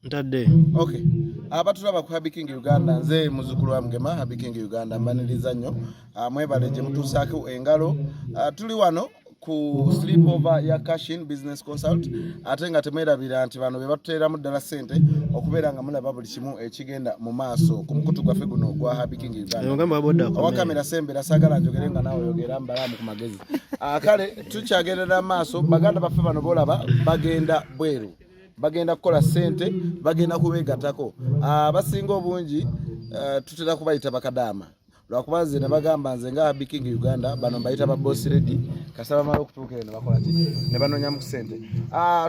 Ntadde. Okay. Abatulaba ku Happy King Uganda nze muzukulu wa Mugema Happy King Uganda mbaniriza nnyo. Mwebale gye mutuusaako engalo. Tuli wano ku sleepover ya Cashin Business Consult ate nga temwerabira nti bano be batuteeramu ddala ssente okubeera nga mulaba buli kimu ekigenda mu maaso ku mukutu gwaffe guno gwa Happy King Uganda. Owa kamera sembera saagala njogere nga naawe yogera mbalaamu ku magezi. Kale tukyagerera maaso baganda baffe bano bolaba bagenda bweru. Bagenda kukola sente bagenda kubeegattako. Abasinga obungi tutera kubayita bakadama. Lwakubanze ne bagamba nze nga Happy King Uganda bano mbayita ba boss ready kasaba malo okutuukira ne bakola ki ne banonya mu sente.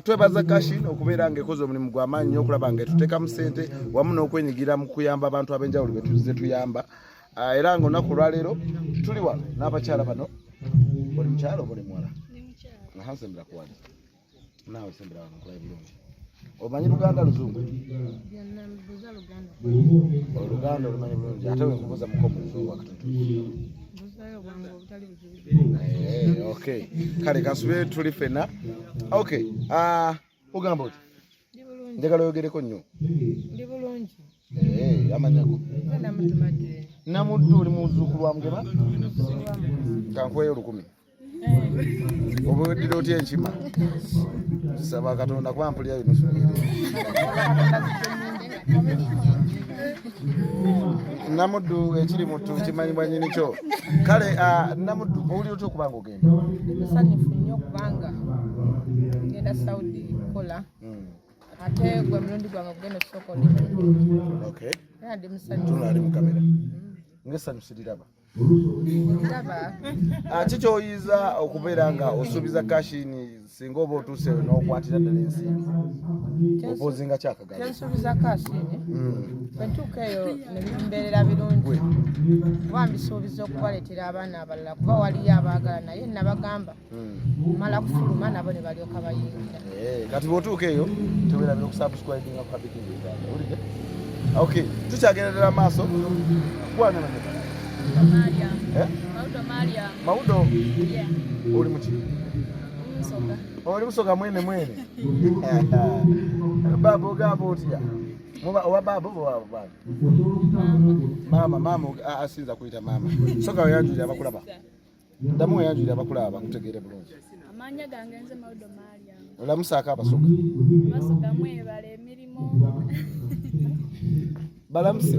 Twebaza Cashin okubeera ng'ekoze omulimu gw'amaanyi nnyo okulaba ng'etuteeka mu sente wamu n'okwenyigira mu kuyamba abantu ab'enjawulo be tuzze tuyamba. Era ng'olunaku lwaleero tuli wano n'abakyala bano. Oli mukyala oba oli muwala? Ndi mukyala. Sembera kuwali. Naawe sembera wano nkulabe bulungi. Omanyi Luganda Luzungu? Byonna mbuza Luganda. Oluganda olumanyi bulungi ate we nkubuuza mukomo Luzungu akatono. Mbuzayo bwangu obutali buzibu. Okay. Kale kasube tuli fena. Okay. Ugamba oti? Ndi bulungi. Njagala oyogereko nnyo. Ndi bulungi. Amanyako. Namuddu Madre. Namuddu oli muzzukulu wa Mugema? Kankweyo 10. Oba weddira otya enkima? Saba Katonda kwampulira bino sugire. Namuddu ekiri mutu kimanyibwa nnyini kyo. Kale Namuddu owulira otya okubanga ogenda? Musanyufu nnyo kubanga ngenda Saudi kola. Ate gwe mulundi gwange okugenda essoko lino. Okay. Era ndi musanyufu. Tuna ali mu kamera. Ng'essanyu siriraba. Kiki oyiza okubeera nga osuubiza Cashin singa oba otuuse n'okwatira ddala ensimbi? Opozinga kyakagamba. Kyensuubiza Cashin bwe ntuuka eyo ne bimbeerera birungi. Kuba mbisuubiza okubaleetera abaana abalala kuba waliyo abaagala naye nabagamba mala kufuluma nabo ne balyoka bayingira. Kati bw'otuuka eyo teweerabira okusubscribinga ku Happy King Uganda. Owulidde? Okay. Tukyagerera maaso. Bwana Manyika. Maudo. Yeah. Oli muki? Musoga. Oli musoga mwene. Babo gabo otya? Owa babo owa babo. Mama asinza kuyita mama. Soga oyanjulira abakulaba. Ndamu oyanjulira abakulaba bakutegeere bulungi. Amanya gange nze Maudo Maria. Olamusaako abasoga. Basoga mwebale emirimu. Balamusi.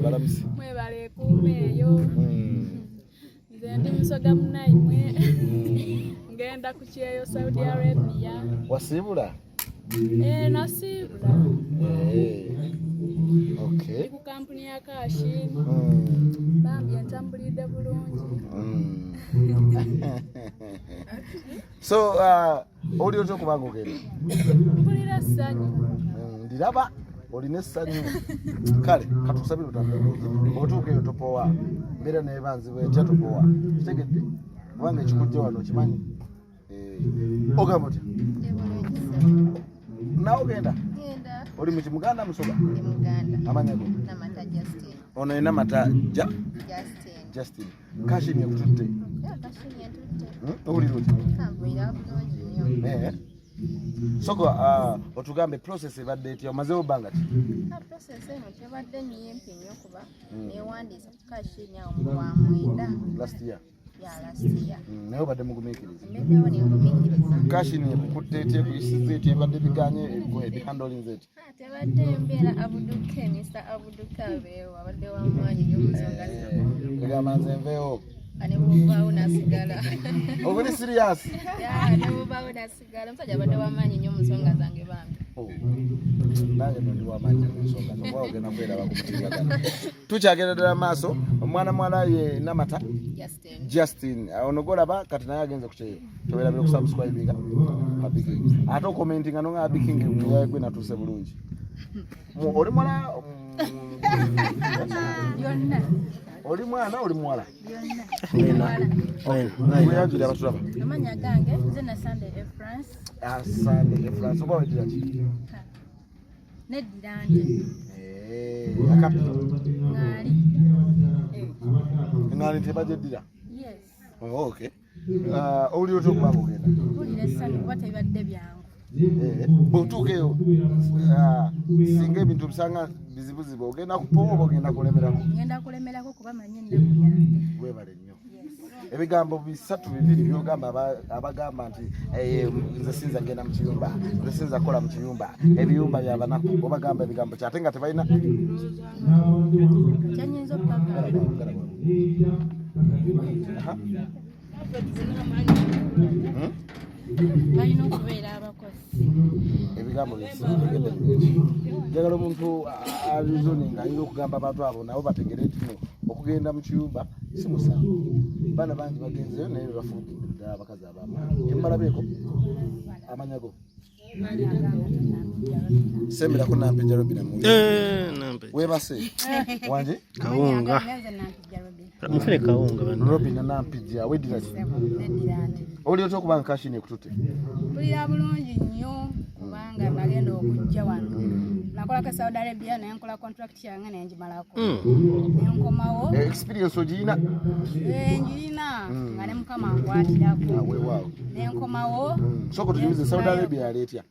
Mwebale kuumeeyo. Nze ndi musoga munaimwe. Ngenda ku kyeyo Saudi Arabia. Wasiibula? Nasiibula. Okay. Ndi ku kampuni ya Cashin. Bambi entambulidde bulungi. So, oli otya okubanga ogenda? Mpulira ssanyu. Ndiraba olina essanyu. Kale katukusabire otambule. Otuuka eyo topowa. Mbeera neeba nzibu etya topowa. Kitegedde? Kubanga ekikujja wano okimanyi. Ogamba otya? Naawe ogenda? Genda. Oli muki Muganda musoga? Ndi Muganda. Amanyako? Namata Justin. Ono ina mata Justin. Cashin ekututte? Cashin entutte. Owulira otya? Tambulira bulungi nnyo. Soko otugambe process ebadde etya omazeewo bbanga ki? Process eno tebadde nnyimpi nnyo kuba neewandiisa ku Cashin awo mu kwa 9. Last year. Last year. Naye obadde mugumiikiriza? Mbeddewo ne ngumiikiriza. Cashin ekukutte etya ekuyisizza etya ebadde biganye ebihandolinze etya? Tebadde mbeera abuduke Mr. Abuduke abeewo abadde w'amaanyi nnyo mu nsonga zino. Egamba nze nveewo. Ne buvaawo nasigala. Obuli serious? Ne buvaawo nasigala. Omusajja abadde w'amaanyi nnyo mu nsonga zange bambi. Nange ndi w'amaanyi mu nsonga zo. Bw'awo ogenda kweraba ku mutimbagano. Tukyagerera maaso omwana ye Namata? Justin. Ono golaba kati naye agenze ku kyeyo. Tobeerabira okusubscribinga Happy King. Ate okomentinga nonga Happy King gwe natuuse bulungi. Oli mwana? Byonna. Oli mwana oli muwala? Byonna. Yanjulira abatulaba. Amanya gange nze na Sunday France. Sunday France. Oba weddira ki? Neddira nje. Akapito? Ngaali. Ngaali tebajeddira? Yes. Okay. Owulira otya okubanga ogenda? Mpulira essanyu kuba tebadde byangu. Botukeyo singa ebintu bisanga bizibuzibu ogenda kupoba ogenda kulemerako. Ngenda kulemerako kuba manyi ennaku. Webale nnyo. Ebigambo bisatu bibiri byogamba abagamba nti nze sinza ngenda mu kiyumba, nze sinza kola mu kiyumba, ebiyumba by'abanaku obagamba ebigambo kyate nga tebalina Kyanyiza okukagala. Balina okubeera abakozi. Ebigambo by'egende njagala omuntu alizoninga ayinza okugamba abantu abo nabo bategere nti no okugenda mu kiyumba si musango. Baana bangi bagenzeyo naye bafudde abakazi ab'amaanyi. Emmalabyeko amanyago Semirako Nampijja Robina mu Nampe. webase wanje Kawunga. Mufune kawunga bano. Robina Nampijja wedira oli otyo okubanga kashini ekutute. Kulira bulungi nnyo kubanga nagenda okujja wano. Nakolako Saudi Arabia naye nkola contract yange nenjimalako. Nenkomawo. Experience ogirina? Njirina nga ne mukama nkwatirako. Weewaawo. Nenkomawo. Soko tunyumize Saudi Arabia aleetya.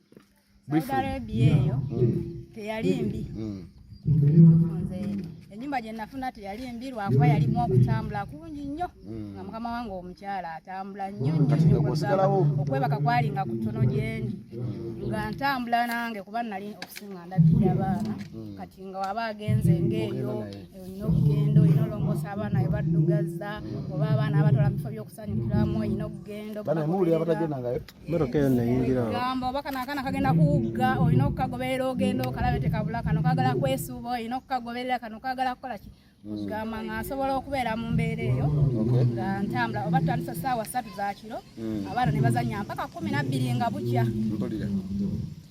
Saudi Arabia eyo teyali mbi. Ennyumba gye nafuna teyali mbi lwakuba yalimu okutambula kungi nnyo nga mukama wange omukyala atambula nnyo okwebaka kwalinga ku ttono gyendi nga ntambula nange kuba nali okusinga ndaddira abaana kati nga waba agenze ng'eyo olina okugenda olina olongosa abaana we baddugaza oba abaana abatwala mu bifo by'okusanyukiramu olina okugenda gamba oba kanaakaana kagenda kuwugga olina okukagoberera ogenda okalabe tekabula kano kagala kwesuuba olina okukagoberera kano kagala kukola ki gamba nga nsobola okubeera mu mbeera eyo nga ntambula oba tutandisa ssaawa 3 za kiro abaana ne bazannya mpaka 12 nga bukya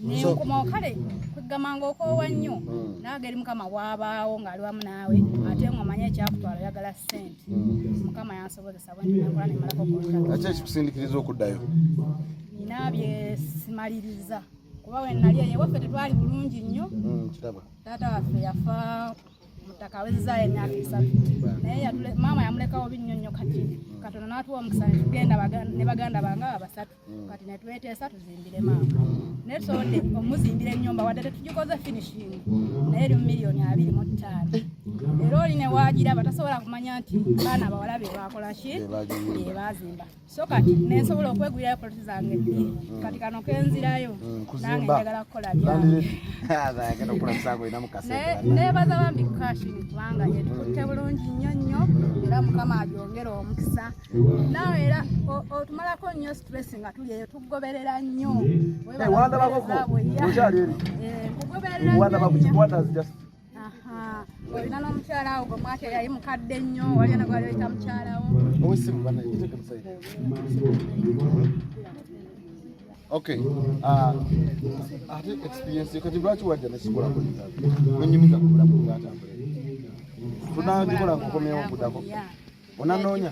nenkomawo kale kwegamanga okoowa nnyo naaga eri mukama bw'abaawo ng'ali wamu naawe ate ng'omanye ekyakutwala oyagala ssente mukama yansobozesa bwe nkola nemalako ki ekikusindikiriza okuddayo? nina bye simaliriza kuba we nali eyo ewaffe tetwali bulungi nnyo taata waffe yafa mutaka awezezaayo emyaka 3 naye maama yamulekawo binnyo nnyo kati katono n'atuwa omukisa ne tugenda ne baganda bange abasatu kati ne tweteesa tuzimbire maama naye tusobodde omuzimbira ennyumba wadde tetugikoze finishing naye eri mu miliyoni 25 era oli ne waagiraba tasobola kumanya nti baana abawala be bakola ki be bazimba so kati nensobola okwegulirayo poloti zange ebbiri kati kano kenzirayo nange njagala kukola byange nebaza bambi kashini kubanga yetukutte bulungi nnyo nnyo era mukama agyongera omukisa nawe era otumalako nnyo stress nga tuli eyo tugoberera nnyo olina n'omukyala awo gwemwatya yali mukadde nnyo waliyo nagwali oyita mukyalawo Okay. Ate experience kati lwaki wajja nekikolako nonyumiza ku bulamu bwatambula tunagikola nkukomyewo okudako onanoonya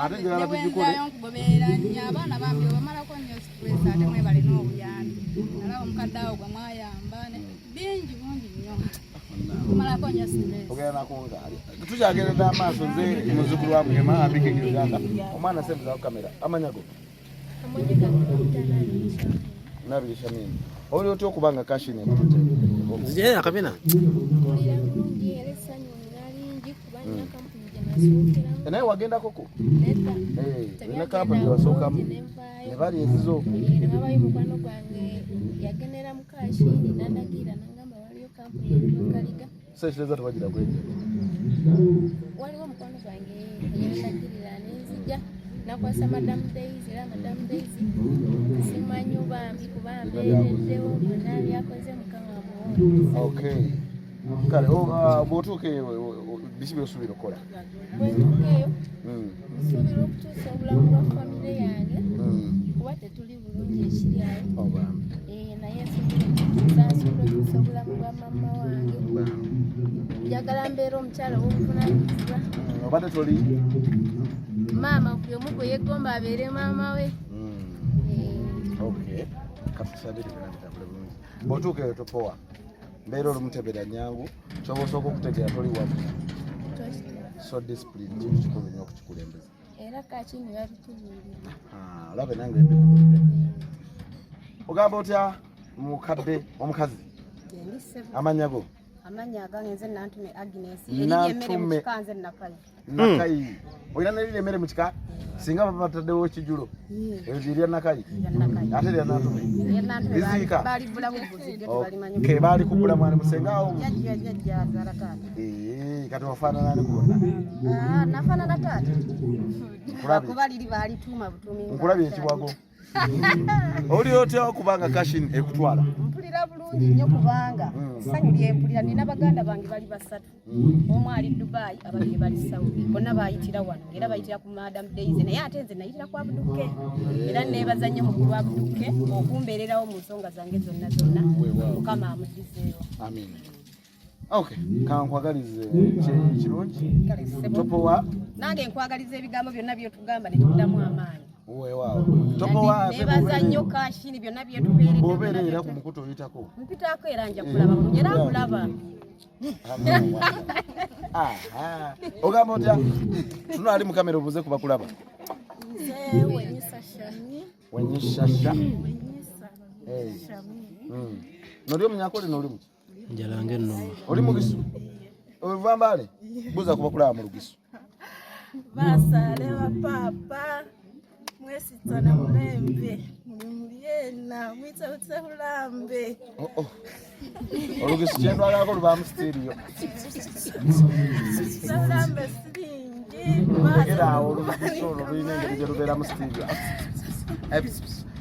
ate njagala tugikole nkugoberera nnyo abaana bambi obamalako nnyo stress ate mwebalina obuyambi nalaba omukadde awo gwe mwayamba bingi bungi nnyo kumalako nnyo stress ogenda nakunga tukyagendera amaaso nze muzukulu wa Mugema abike Uganda omwana sembuza ku kamera amanyago nabirisha nini oli otyo okubanga kashini ekutute nzije akabina naye wagenda koko ina kampani wasookamu ne bali ezizo nabayo mukwano gwange yagendera mu kashini nandagira nangamba waliyo kampani y'Ewakaliga sekireza tewagira kwejja waliwo mukwano gwange yandagirira nenzija nakwasa Madam Daisy era Madam Daisy simanyi bambi kuba mbeereddewo byonna byakoze mukama muwonzi. Okay. Kale bw'otuuka eyo biki by'osuubira okukola? Bw'etuuka eyo nsuubira okutuusa obulamu bwa famire yange kuba tetuli bulungi ekiryayo naye nsuubira okutuusa obulamu bwa mama wange njagala mbeera omukyala w'obuvunaanyizibwa obadde toli maama buli omu gwe yeggomba abeere maama we. Okay. Katusadde tebirabitambula bulungi bw'otuuka eyo topowa mbeera oli mutebera nyangu kyoba osooka okutegeera toli wamu so discipline kintu kikulu nnyo okukikulembeza era kakino yabitubuulira olabe nange mbikubudde ogamba otya mukadde omukazi amanyago amanya aganze nantume Agnes nantume kanze nakayi nakayi oyina nelire emmere mu kika singa babataddewo ekijulo ezirya nakayi ate lya nantume lizika ke baali kubula mwana musengawo kati wafaananani kubona nafaanana taata kuba liri baali tuuma butumi nkulabye ekiwago oli otya okubanga kashin ekutwala mpulira bulungi nnyo kubanga sanyu lyempulira nina baganda bange bali basatu omu ali Dubai ababiri bali Saudi bonna bayitira wano era bayitira ku Madam Daisy naye ate nze nayitira ku Abduke era neebaza nnyo mukulu wa Abduke okumbeererawo mu nsonga zange zonna mukama amugizeewo amin okay kankwagalize kirungi topowa nange nkwagaliza ebigambo byonna byotugamba ne tuddamu amaanyi wow topowa neebaza nnyo kashini byonna byetubeeredde bobeerera ku mukutu oyitako mpitaako era nja kulaba bulungi era nkulaba ogamba otya tuno ali mu kamera obuze kuba kulaba wenyisasha noli omunyakole noli muki njalange nnoma oli mugisu ovambale buza kuba kulaba mu lugisu basale bapapa mwesitana mulembe mulimuliena mwitsautse ulambe olugisu kyendwalako lubamu sitiiriyo ulambe siringi era awo olugisu olwo lulina engeri gye lubeeramu sitiiriyo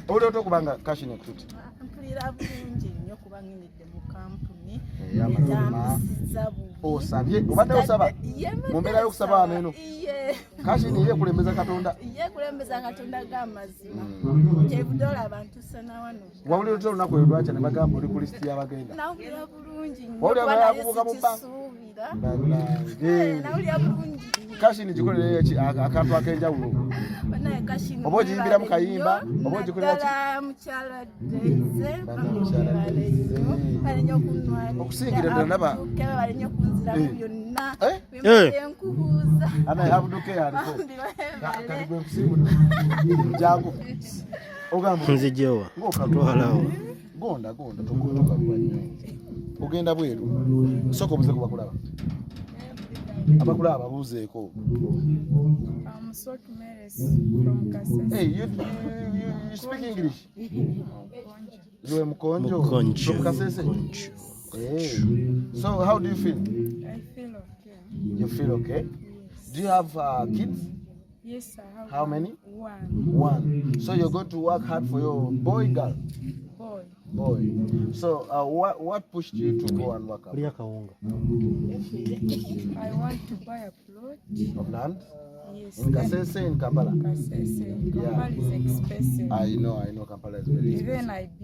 oli otya okubanga kashini ekututi mpulira bulungi nnyo kuba nginidde mu kampuni amazima osabye obadde osaba mu mbeera y'okusaba wano eno kashini ye kulembeza katonda g'amazima kyebudola abantu sana wano wawulira otya olunaku olwo lwakya ne bagamba oli ku lisiti y'abagenda nawulira bulungi wawulira balakubuka mu bbanga nawulira bulungi kashini gikolera eki akantu ak'enjawulo oba ogiyimbiramu kayimba oba ogikolera ki mukyala Daisy balinyo okusingira ddala naba balinyo kunzira byonna enkubuuza ana abuduke aliko kali gwe nkusimu jangu ogamba nzijewa twalawo gonda tukutuka nnyo ogenda bweru soko buze kuba kulaba abakulaba babuzeeko hey you speak English you mkonjo from Kasese hey so how do you feel I feel okay. You feel okay? Yes. Do you have kids? Yes, I have. How many? One. So you're going to work hard for your boy, girl? Boy. So what pushed you to go and work out? I want to buy a plot of land. Yes. In Kasese, in Kampala. Kasese. Kampala is expensive. I know Kampala is very expensive.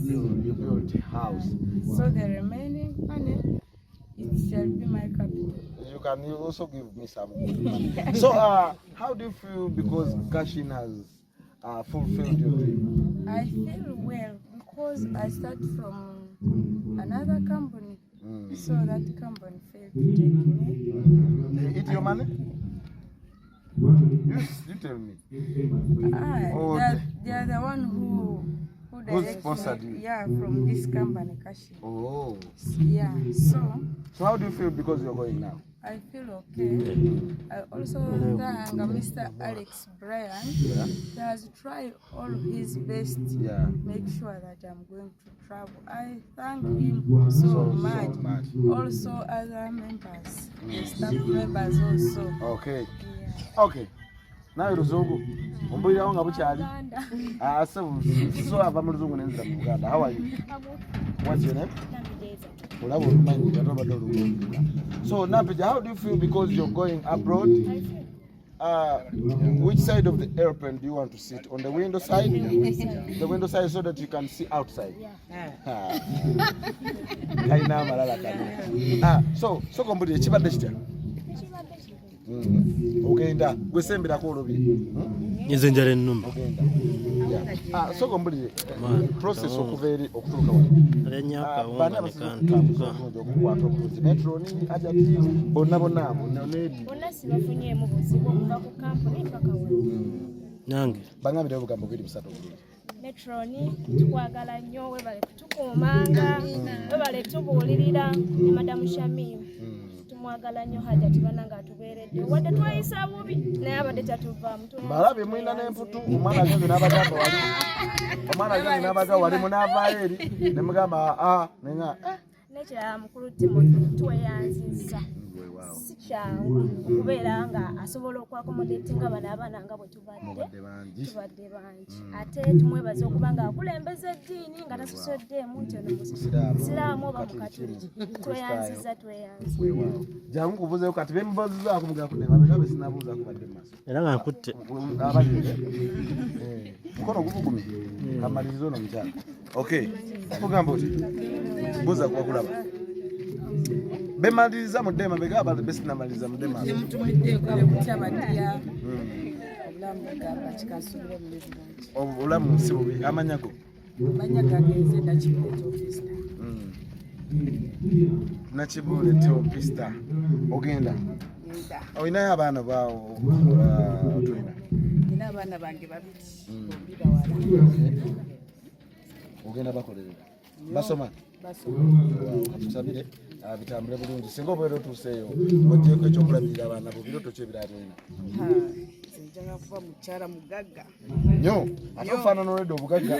You build a house. So the remaining money, it shall be my capital. You can also give me some. So how do you feel because Kashin has fulfilled your dream? I feel well because I start from another company. So that company failed to take me. They eat your money? You tell me. They are the one who sponsored you? Yeah, from this company, Kashi. Oh. Yeah, so how do you feel because you're going now? I feel okay. I also thank Mr. Alex Brian. Yeah. He has tried all his best make sure that I'm going to travel. I thank him so much. Also other members, the staff members also. Okay. Yeah. Okay. Nawe Luzungu, umbulirawo nga bukyali. So ava mu Luzungu nenzira mu Uganda. How are you? What's your name? So Napija, how do you feel because you're going abroad? Which side of the airplane do you want to sit? On the window side? The window side so that you can see outside. So kombudi ekibadde kitya? Ogenda gwesembera ko olobye. Nze njala ennuma. Ogenda. So kombudi process okuveeri okutuuka wano. Alanyaka wonga metro ni ajati bonna abo n'edi. Bonna sibafunyeemu buzibu okuva ku kampuni mpaka wano. Nange. Bangambira obugambo biri busatu obulungi. Metroni tukwagala nnyo webale kutukuumanga webale tubuulirira ne madamu Shamimu tumwagala nnyo Hajja tibana nga atubeeredde wadde twayisa bubi naye abadde tatuvaamu malabi mwina n'emputu omwana ageze n'abagamba wali omwana ageze n'abaga wali munaavaayo eri ne mugamba nenga nekirala mukulu Timothy tweyanzizza si kyangu okubeera nga asobola okwakomodatinga bano abaana nga bwe tubadde bangi ate tumwebaza okuba nga akulembeza eddiini nga tasusoddeemu nti ono musiraamu oba mukatuliki tweyanziza jangu kubuzeeko kati bemubuuzizaako mugakudde sinabuuza kubadde maaso era nga nkutte abalire mukono gubugumi kamaliriza ono mukyala okay kugamba oti buuza kubakulaba bemaliriza mudema begaba besinamaliriza mudema obulamu si bubi amanyago nakibule teopista ogenda olinayo abaana bawo otulina nina abaana bange babiri ogenda bakolerera basoma katusabire bitambule bulungi singa obeera otuuseeyo ogyeko ekyokulabirira abaana bo biroto ki ebiraatolina njaga kuba mukyala mugagga nnyo ate ofaanana olwedde obugagga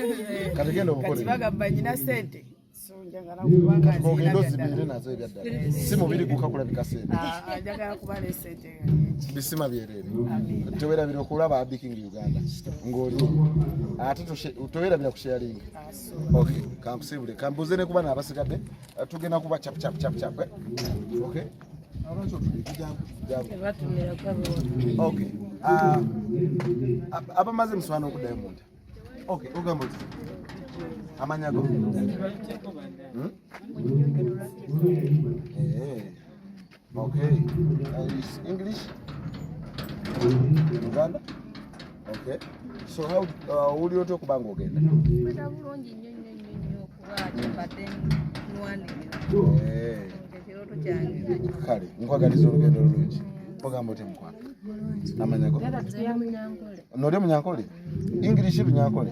kategenda kati bagamba nyina sente ogenda ozibiire nazo ebyaddala si mubiri gukakulabika sente njagala kuba ne sente bisima byereere tewerabira okulaba Abiking Uganda ng'oli ate tewerabira kusharinga okay kankusibule kambuze ne kuba n'abasigadde tugenda kuba cap okay okay abamaze muswana okuddayo munda okay ogamba oti amanyago okay English Uganda okay so how uli otya okubanga ogenda kweta bulungi nnyo okuba badde ekirooto kyange kale nkwagaliza olugendo olulungi ogamba otya mukwano amanyago noli munyankole English lunyankole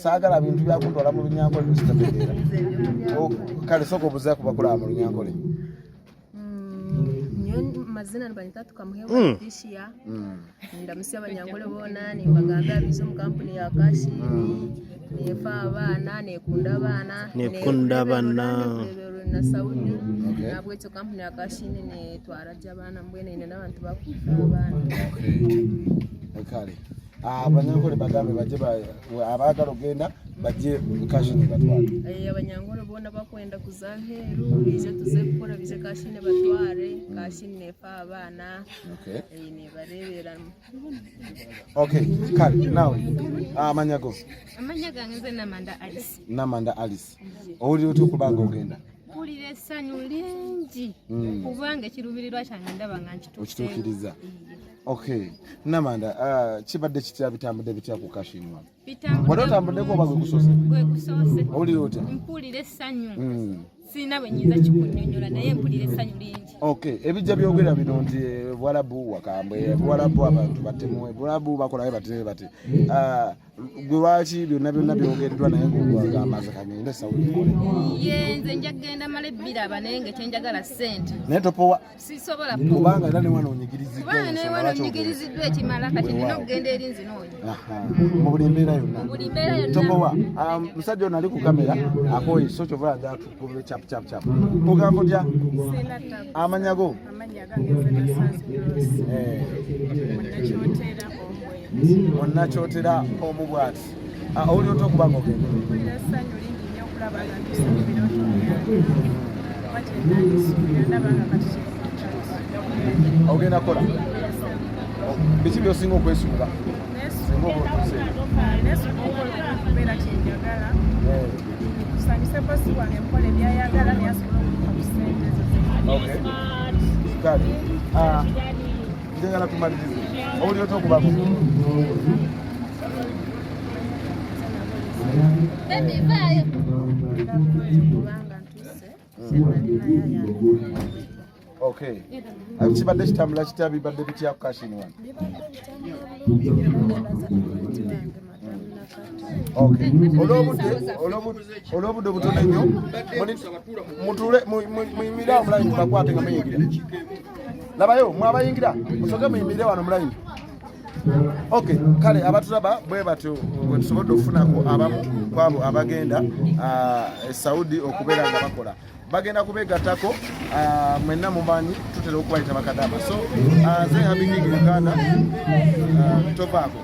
saagala bintu byakutwala mu lunyankole lusitategeera kale sooka obuzeeko bakulaba mu lunyankole mazina nibanyita tukamuhewa Patricia ndamusia abanyankole boona nimbagamba abize mu kampuni ya kashi nefa abaana nekunda abaana na Saudi nabwo ekyo kampuni ya kashi netwaraja abaana mbwene ine n'abantu bakufa abaana kale abanyankole bagambe baje abaagala ogenda baje kashini batwale abanyankole boona bakwenda kuza heeru bize tuze kukora bize kashini batware kashini nefa abaana nebareebera okay kale nawe amanyago gange Namanda Alice owulira otya okubanga ogenda mpulira essanyu lingi kubanga ekiruubirirwa kyange ndaba nga nkituukiriza okay Namanda kibadde kitya bitambudde bitya ku kashini wano wali otambuddeko oba gwe kusoose owulira otya mpulira essanyu sina bwe nyiza kikunnyonnyola naye mpulira essanyu lingi okay ebijja byogera bino nti Bwarabu wakambwe Bwarabu abantu batemu Bwarabu bakolayo batene bati gwe lwaki byonna byogeddwa naye ng'ogwagamaze kagende Saudi kole ye nze njagenda mala ebbiraba naye nga ekyenjagala ssente naye topowa sisobola kubanga era ne mwana onyigiriziddwa kubanga ne mwana onyigiriziddwa ekimala kati nina okugenda eri nzinoonya mu buli mbeera yonna topowa musajja ono ali ku kamera akoye so kyovala nja atukubire cap ogamba otya amanyago onnakyotera omubwati owuli otya okubanga ogenda ogenda kola biki byosinga okwesunga singa oba otuse kale njagala tumalirize owuli otya okubanga okay kibadde kitambula kitya bibadde bitya ku kashini wano Okay. Olobudde butono nnyo. Mutule muyimire mulayini bakwate nga muyingira. Labayo mwabayingira musoke muyimire wano mulayini. Okay, kale abatulaba bwe batyo bwe tusobodde okufunako abamu kwabo abagenda Saudi okubeera nga bakola. Bagenda kubegattako mwenna mumanyi tutera okubayita bakadama. So ze habingi Uganda tovaako.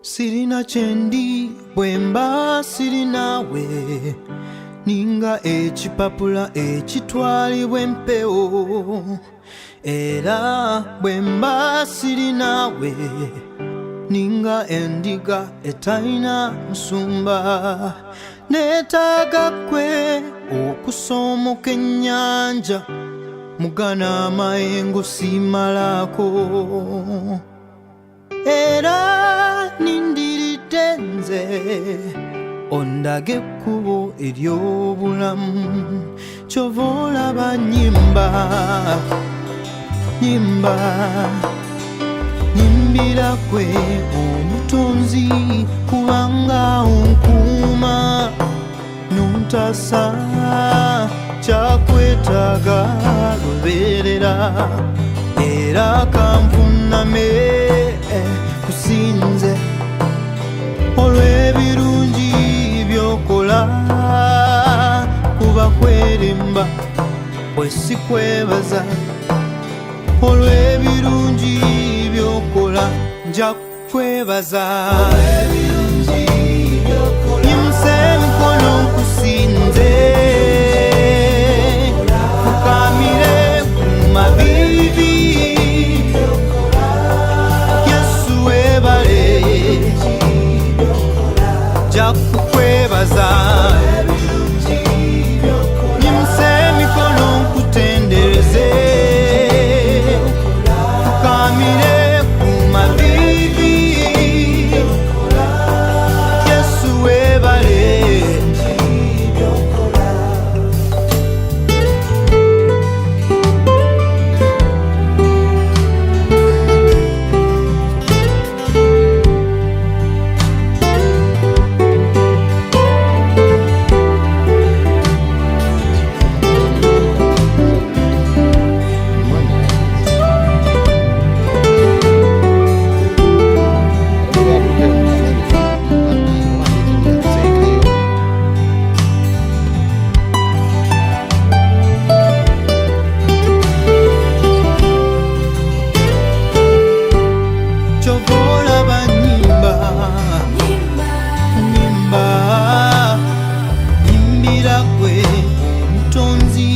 Sirina chendi bwemba sirinawe ninga ekipapula ekitwalibwa empewo era bwemba sirinawe ninga endiga etalina musumba neetaaga kwe okusomoka ennyanja mugana amayengo simalako era nindiridde nze ondage ekkubo ery'obulamu kyova olaba nyimbira kwe omutonzi kubanga onkuuma nontasa kyakwetaaga lubeerera era kanfuname kusinze olw'ebirungi byokola kuba kwerimba bwe si kwebaza olw'ebirungi byokola nja kwebaza nyimuse emikono nkusinze fukamire ku mavivi Yesu webale nja kukwebaza nyimuse emikono nkutendereze fukamire ku mavivi Yesu webale chovola nyimbira kwe omutonzi